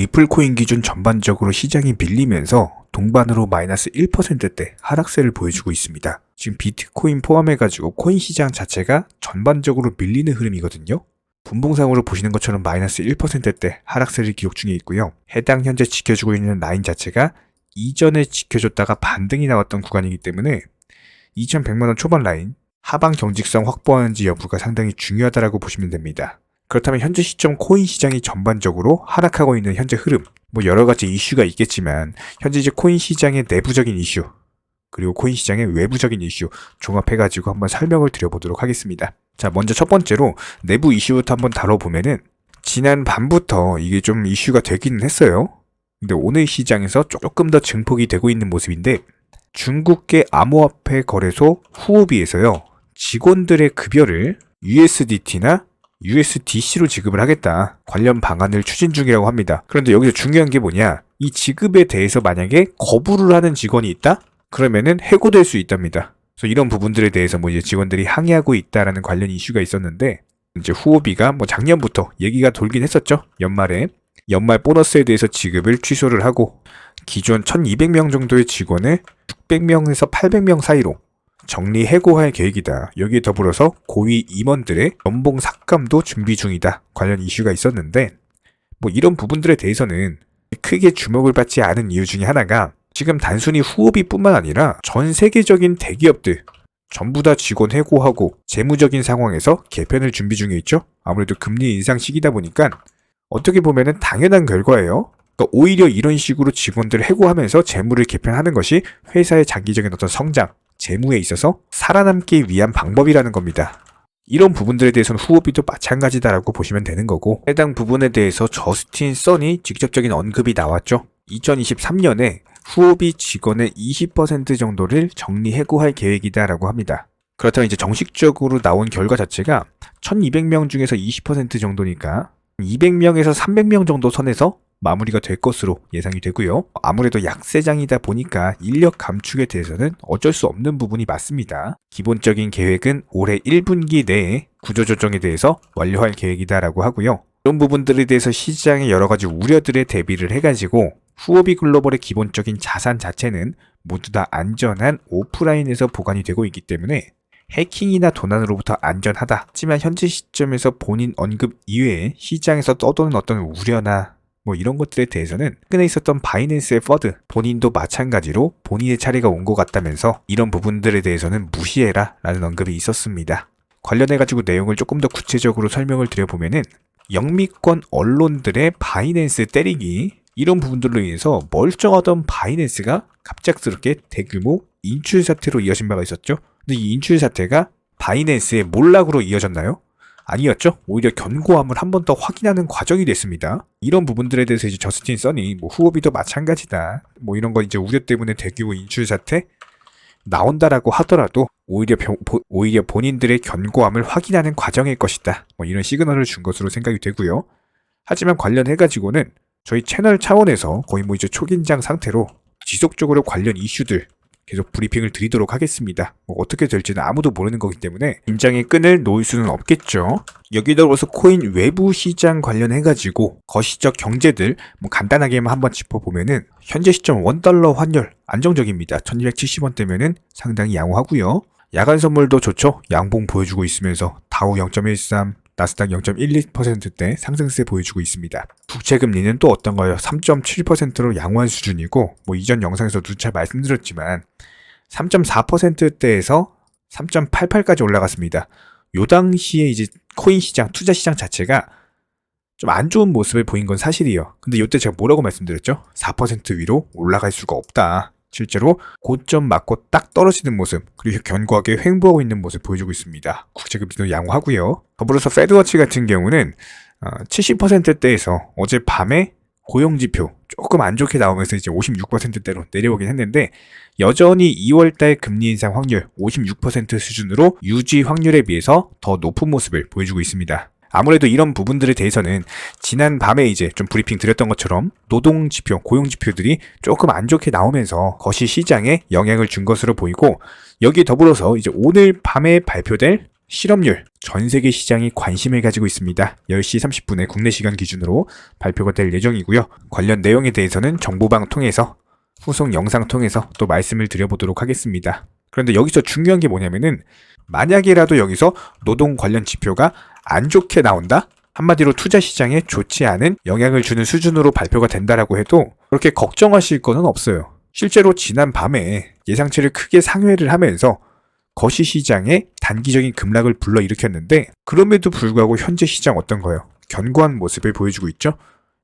리플 코인 기준 전반적으로 시장이 밀리면서 동반으로 마이너스 1%대 하락세를 보여주고 있습니다. 지금 비트코인 포함해가지고 코인 시장 자체가 전반적으로 밀리는 흐름이거든요. 분봉상으로 보시는 것처럼 마이너스 1%대 하락세를 기록 중에 있고요. 해당 현재 지켜주고 있는 라인 자체가 이전에 지켜줬다가 반등이 나왔던 구간이기 때문에 2100만원 초반 라인 하방 경직성 확보하는지 여부가 상당히 중요하다고 보시면 됩니다. 그렇다면 현재 시점 코인 시장이 전반적으로 하락하고 있는 현재 흐름, 여러 가지 이슈가 있겠지만 현재 이제 코인 시장의 내부적인 이슈 그리고 코인 시장의 외부적인 이슈 종합해가지고 한번 설명을 드려보도록 하겠습니다. 자, 먼저 첫 번째로 내부 이슈부터 한번 다뤄보면은 지난 밤부터 이게 좀 이슈가 되기는 했어요. 근데 오늘 시장에서 조금 더 증폭이 되고 있는 모습인데 중국계 암호화폐 거래소 후오비에서요. 직원들의 급여를 USDT나 USDC로 지급을 하겠다. 관련 방안을 추진 중이라고 합니다. 그런데 여기서 중요한 게 뭐냐? 이 지급에 대해서 만약에 거부를 하는 직원이 있다? 그러면은 해고될 수 있답니다. 그래서 이런 부분들에 대해서 이제 직원들이 항의하고 있다라는 관련 이슈가 있었는데 이제 후오비가 작년부터 얘기가 돌긴 했었죠. 연말에 연말 보너스에 대해서 지급을 취소를 하고 기존 1200명 정도의 직원을 600명에서 800명 사이로 정리 해고할 계획이다. 여기에 더불어서 고위 임원들의 연봉 삭감도 준비 중이다. 관련 이슈가 있었는데 이런 부분들에 대해서는 크게 주목을 받지 않은 이유 중에 하나가 지금 단순히 후오비뿐만 아니라 전 세계적인 대기업들 전부 다 직원 해고하고 재무적인 상황에서 개편을 준비 중에 있죠. 아무래도 금리 인상 시기다 보니까 어떻게 보면은 당연한 결과예요. 그러니까 오히려 이런 식으로 직원들을 해고하면서 재무를 개편하는 것이 회사의 장기적인 어떤 성장, 재무에 있어서 살아남기 위한 방법이라는 겁니다. 이런 부분들에 대해서는 후오비도 마찬가지다라고 보시면 되는 거고 해당 부분에 대해서 저스틴 선이 직접적인 언급이 나왔죠. 2023년에 후오비 직원의 20% 정도를 정리 해고할 계획이다라고 합니다. 그렇다면 이제 정식적으로 나온 결과 자체가 1200명 중에서 20% 정도니까 200명에서 300명 정도 선에서 마무리가 될 것으로 예상이 되고요. 아무래도 약세장이다 보니까 인력 감축에 대해서는 어쩔 수 없는 부분이 맞습니다. 기본적인 계획은 올해 1분기 내에 구조조정에 대해서 완료할 계획이다라고 하고요. 이런 부분들에 대해서 시장의 여러 가지 우려들에 대비를 해가지고 후오비 글로벌의 기본적인 자산 자체는 모두 다 안전한 오프라인에서 보관이 되고 있기 때문에 해킹이나 도난으로부터 안전하다. 하지만 현재 시점에서 본인 언급 이외에 시장에서 떠도는 어떤 우려나 이런 것들에 대해서는 최근에 있었던 바이낸스의 퍼드 본인도 마찬가지로 본인의 차례가 온 것 같다면서 이런 부분들에 대해서는 무시해라 라는 언급이 있었습니다. 관련해가지고 내용을 조금 더 구체적으로 설명을 드려보면은 영미권 언론들의 바이낸스 때리기 이런 부분들로 인해서 멀쩡하던 바이낸스가 갑작스럽게 대규모 인출 사태로 이어진 바가 있었죠. 근데 이 인출 사태가 바이낸스의 몰락으로 이어졌나요? 아니었죠. 오히려 견고함을 한 번 더 확인하는 과정이 됐습니다. 이런 부분들에 대해서 이제 저스틴 선이 후오비도 마찬가지다. 이런 거 이제 우려 때문에 대규모 인출 사태 나온다라고 하더라도 오히려 본인들의 견고함을 확인하는 과정일 것이다. 이런 시그널을 준 것으로 생각이 되고요. 하지만 관련해가지고는 저희 채널 차원에서 거의 이제 초긴장 상태로 지속적으로 관련 이슈들 계속 브리핑을 드리도록 하겠습니다. 어떻게 될지는 아무도 모르는 거기 때문에 긴장의 끈을 놓을 수는 없겠죠. 여기 더불어서 코인 외부 시장 관련해가지고 거시적 경제들 간단하게만 한번 짚어보면은 현재 시점 $1 환율 안정적입니다. 1270원대면은 상당히 양호하고요. 야간 선물도 좋죠. 양봉 보여주고 있으면서 다우 0.13, 나스닥 0.12%대 상승세 보여주고 있습니다. 국채금리는 또 어떤가요? 3.7%로 양호한 수준이고 이전 영상에서 누차 말씀드렸지만 3.4%대에서 3.88까지 올라갔습니다. 요 당시에 이제 코인 시장, 투자 시장 자체가 좀 안 좋은 모습을 보인 건 사실이에요. 근데 이때 제가 뭐라고 말씀드렸죠? 4% 위로 올라갈 수가 없다. 실제로 고점 맞고 딱 떨어지는 모습 그리고 견고하게 횡보하고 있는 모습 보여주고 있습니다. 국채금리도 양호하고요. 더불어서 페드워치 같은 경우는 70%대에서 어젯밤에 고용지표 조금 안 좋게 나오면서 이제 56%대로 내려오긴 했는데 여전히 2월달 금리 인상 확률 56% 수준으로 유지 확률에 비해서 더 높은 모습을 보여주고 있습니다. 아무래도 이런 부분들에 대해서는 지난 밤에 이제 좀 브리핑 드렸던 것처럼 노동지표, 고용지표들이 조금 안 좋게 나오면서 거시 시장에 영향을 준 것으로 보이고 여기에 더불어서 이제 오늘 밤에 발표될 실업률, 전 세계 시장이 관심을 가지고 있습니다. 10시 30분에 국내 시간 기준으로 발표가 될 예정이고요. 관련 내용에 대해서는 정보방 통해서 후속 영상 통해서 또 말씀을 드려보도록 하겠습니다. 그런데 여기서 중요한 게 뭐냐면은 만약에라도 여기서 노동 관련 지표가 안 좋게 나온다? 한마디로 투자 시장에 좋지 않은 영향을 주는 수준으로 발표가 된다라고 해도 그렇게 걱정하실 거는 없어요. 실제로 지난 밤에 예상치를 크게 상회를 하면서 거시 시장에 단기적인 급락을 불러일으켰는데 그럼에도 불구하고 현재 시장 어떤가요? 견고한 모습을 보여주고 있죠?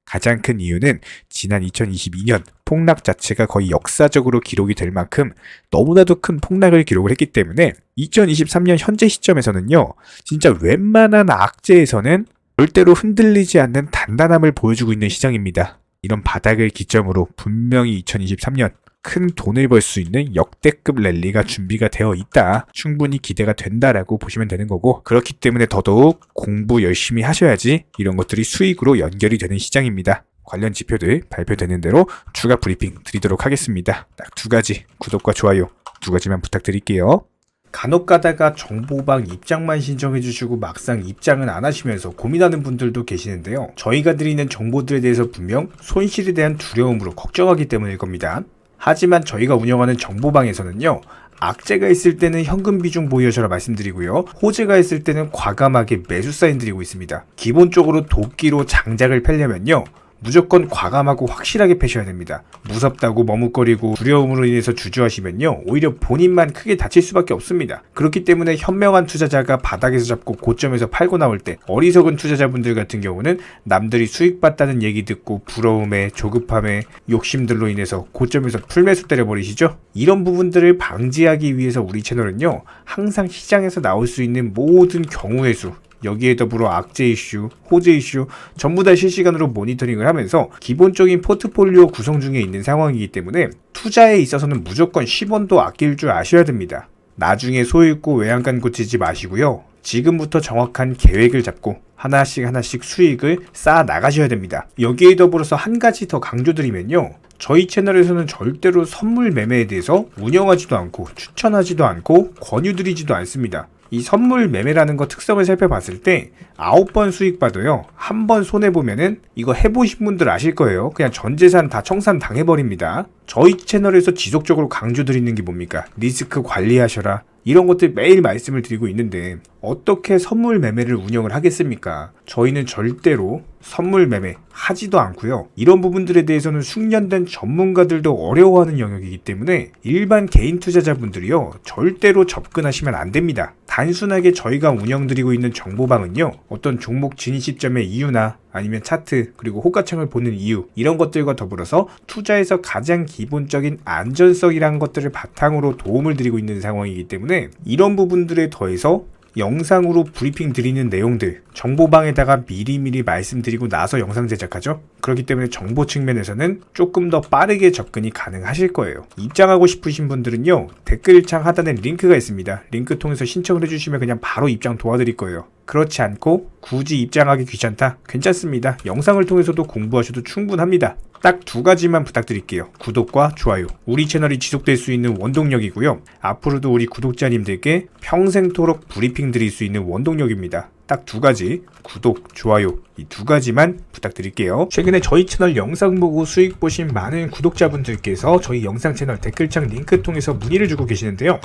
가장 큰 이유는 지난 2022년 폭락 자체가 거의 역사적으로 기록이 될 만큼 너무나도 큰 폭락을 기록을 했기 때문에 2023년 현재 시점에서는요, 진짜 웬만한 악재에서는 절대로 흔들리지 않는 단단함을 보여주고 있는 시장입니다. 이런 바닥을 기점으로 분명히 2023년 큰 돈을 벌 수 있는 역대급 랠리가 준비가 되어 있다. 충분히 기대가 된다라고 보시면 되는 거고, 그렇기 때문에 더더욱 공부 열심히 하셔야지 이런 것들이 수익으로 연결이 되는 시장입니다. 관련 지표들 발표되는 대로 추가 브리핑 드리도록 하겠습니다. 딱 2가지, 구독과 좋아요 2가지만 부탁드릴게요. 간혹 가다가 정보방 입장만 신청해주시고 막상 입장은 안 하시면서 고민하는 분들도 계시는데요. 저희가 드리는 정보들에 대해서 분명 손실에 대한 두려움으로 걱정하기 때문일 겁니다. 하지만 저희가 운영하는 정보방에서는요, 악재가 있을 때는 현금 비중 보유하셔라 말씀드리고요, 호재가 있을 때는 과감하게 매수 사인 드리고 있습니다. 기본적으로 도끼로 장작을 펴려면요, 무조건 과감하고 확실하게 패셔야 됩니다. 무섭다고 머뭇거리고 두려움으로 인해서 주저하시면요, 오히려 본인만 크게 다칠 수밖에 없습니다. 그렇기 때문에 현명한 투자자가 바닥에서 잡고 고점에서 팔고 나올 때, 어리석은 투자자분들 같은 경우는 남들이 수익 봤다는 얘기 듣고 부러움에 조급함에 욕심들로 인해서 고점에서 풀매수 때려버리시죠? 이런 부분들을 방지하기 위해서 우리 채널은요, 항상 시장에서 나올 수 있는 모든 경우의 수, 여기에 더불어 악재 이슈, 호재 이슈 전부 다 실시간으로 모니터링을 하면서 기본적인 포트폴리오 구성 중에 있는 상황이기 때문에 투자에 있어서는 무조건 10원도 아낄 줄 아셔야 됩니다. 나중에 소 잃고 외양간 고치지 마시고요. 지금부터 정확한 계획을 잡고 하나씩 수익을 쌓아 나가셔야 됩니다. 여기에 더불어서 한 가지 더 강조드리면요, 저희 채널에서는 절대로 선물 매매에 대해서 운영하지도 않고 추천하지도 않고 권유드리지도 않습니다. 이 선물 매매라는 거 특성을 살펴봤을 때 9번 수익 봐도요, 한 번 손해보면은 이거 해보신 분들 아실 거예요. 그냥 전 재산 다 청산 당해버립니다. 저희 채널에서 지속적으로 강조드리는 게 뭡니까? 리스크 관리하셔라. 이런 것들 매일 말씀을 드리고 있는데 어떻게 선물 매매를 운영을 하겠습니까? 저희는 절대로 선물 매매 하지도 않고요. 이런 부분들에 대해서는 숙련된 전문가들도 어려워하는 영역이기 때문에 일반 개인 투자자분들이요, 절대로 접근하시면 안 됩니다. 단순하게 저희가 운영드리고 있는 정보방은요, 어떤 종목 진입 시점의 이유나 아니면 차트, 그리고 호가창을 보는 이유, 이런 것들과 더불어서 투자에서 가장 기본적인 안전성이라는 것들을 바탕으로 도움을 드리고 있는 상황이기 때문에 이런 부분들에 더해서 영상으로 브리핑 드리는 내용들, 정보방에다가 미리미리 말씀드리고 나서 영상 제작하죠. 그렇기 때문에 정보 측면에서는 조금 더 빠르게 접근이 가능하실 거예요. 입장하고 싶으신 분들은요, 댓글창 하단에 링크가 있습니다. 링크 통해서 신청을 해주시면 그냥 바로 입장 도와드릴 거예요. 그렇지 않고 굳이 입장하기 귀찮다? 괜찮습니다. 영상을 통해서도 공부하셔도 충분합니다. 딱 2가지만 부탁드릴게요. 구독과 좋아요. 우리 채널이 지속될 수 있는 원동력이고요. 앞으로도 우리 구독자님들께 평생토록 브리핑 드릴 수 있는 원동력입니다. 딱 2가지, 구독, 좋아요, 이 2가지만 부탁드릴게요. 최근에 저희 채널 영상 보고 수익 보신 많은 구독자분들께서 저희 영상 채널 댓글창 링크 통해서 문의를 주고 계시는데요.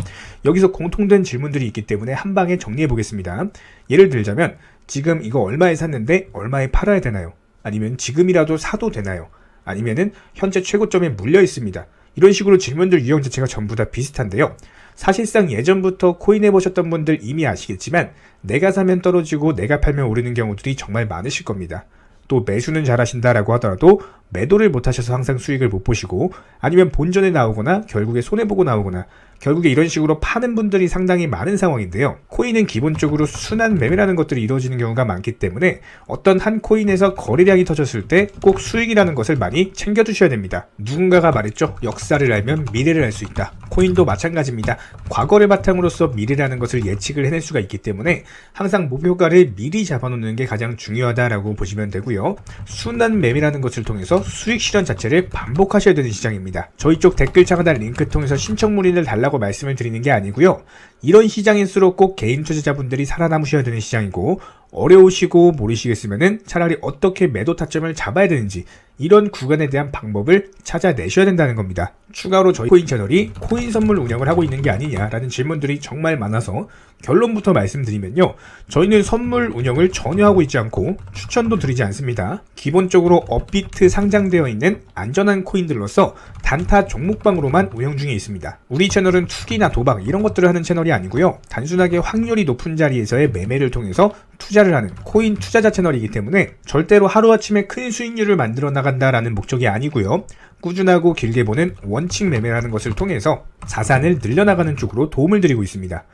여기서 공통된 질문들이 있기 때문에 한 방에 정리해 보겠습니다. 예를 들자면, 지금 이거 얼마에 샀는데 얼마에 팔아야 되나요? 아니면 지금이라도 사도 되나요? 아니면은 현재 최고점에 물려 있습니다. 이런 식으로 질문들 유형 자체가 전부 다 비슷한데요. 사실상 예전부터 코인 해보셨던 분들 이미 아시겠지만 내가 사면 떨어지고 내가 팔면 오르는 경우들이 정말 많으실 겁니다. 또 매수는 잘하신다라고 하더라도 매도를 못하셔서 항상 수익을 못 보시고, 아니면 본전에 나오거나 결국에 손해보고 나오거나, 결국에 이런 식으로 파는 분들이 상당히 많은 상황인데요. 코인은 기본적으로 순환 매매라는 것들이 이루어지는 경우가 많기 때문에 어떤 한 코인에서 거래량이 터졌을 때 꼭 수익이라는 것을 많이 챙겨두셔야 됩니다. 누군가가 말했죠. 역사를 알면 미래를 알 수 있다. 코인도 마찬가지입니다. 과거를 바탕으로서 미래라는 것을 예측을 해낼 수가 있기 때문에 항상 목표가를 미리 잡아놓는 게 가장 중요하다라고 보시면 되고요. 순환 매매라는 것을 통해서 통해서 수익 실현 자체를 반복하셔야 되는 시장입니다. 저희 쪽 댓글 창하단 링크 통해서 신청 문의를 달라고 말씀을 드리는 게 아니고요. 이런 시장일수록 꼭 개인 투자자분들이 살아남으셔야 되는 시장이고, 어려우시고 모르시겠으면은 차라리 어떻게 매도 타점을 잡아야 되는지 이런 구간에 대한 방법을 찾아내셔야 된다는 겁니다. 추가로 저희 코인 채널이 코인 선물 운영을 하고 있는 게 아니냐라는 질문들이 정말 많아서 결론부터 말씀드리면요. 저희는 선물 운영을 전혀 하고 있지 않고 추천도 드리지 않습니다. 기본적으로 업비트 상장되어 있는 안전한 코인들로서 단타 종목방으로만 운영 중에 있습니다. 우리 채널은 투기나 도박 이런 것들을 하는 채널이 아니고요. 단순하게 확률이 높은 자리에서의 매매를 통해서 투자를 하는 코인 투자자 채널이기 때문에 절대로 하루아침에 큰 수익률을 만들어 나간다라는 목적이 아니고요. 꾸준하고 길게 보는 원칙 매매라는 것을 통해서 자산을 늘려나가는 쪽으로 도움을 드리고 있습니다.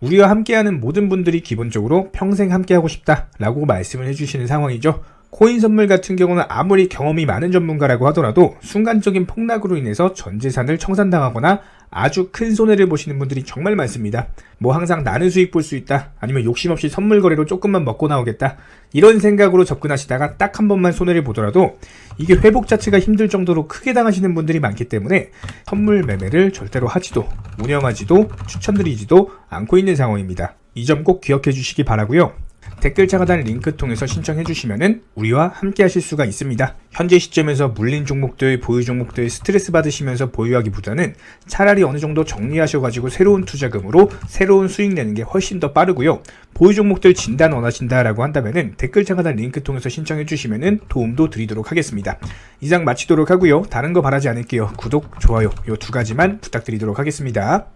우리와 함께하는 모든 분들이 기본적으로 평생 함께하고 싶다라고 말씀을 해주시는 상황이죠. 코인 선물 같은 경우는 아무리 경험이 많은 전문가라고 하더라도 순간적인 폭락으로 인해서 전 재산을 청산당하거나 아주 큰 손해를 보시는 분들이 정말 많습니다. 뭐 항상 나는 수익 볼 수 있다, 아니면 욕심 없이 선물 거래로 조금만 먹고 나오겠다, 이런 생각으로 접근하시다가 딱 한 번만 손해를 보더라도 이게 회복 자체가 힘들 정도로 크게 당하시는 분들이 많기 때문에 선물 매매를 절대로 하지도 운영하지도 추천드리지도 않고 있는 상황입니다. 이 점 꼭 기억해 주시기 바라고요. 댓글 창하단 링크 통해서 신청해 주시면은 우리와 함께 하실 수가 있습니다. 현재 시점에서 물린 종목들, 보유 종목들 스트레스 받으시면서 보유하기보다는 차라리 어느 정도 정리하셔가지고 새로운 투자금으로 새로운 수익 내는 게 훨씬 더 빠르고요. 보유 종목들 진단 원하신다라고 한다면은 댓글 창하단 링크 통해서 신청해 주시면은 도움도 드리도록 하겠습니다. 이상 마치도록 하고요. 다른 거 바라지 않을게요. 구독, 좋아요 요 두 가지만 부탁드리도록 하겠습니다.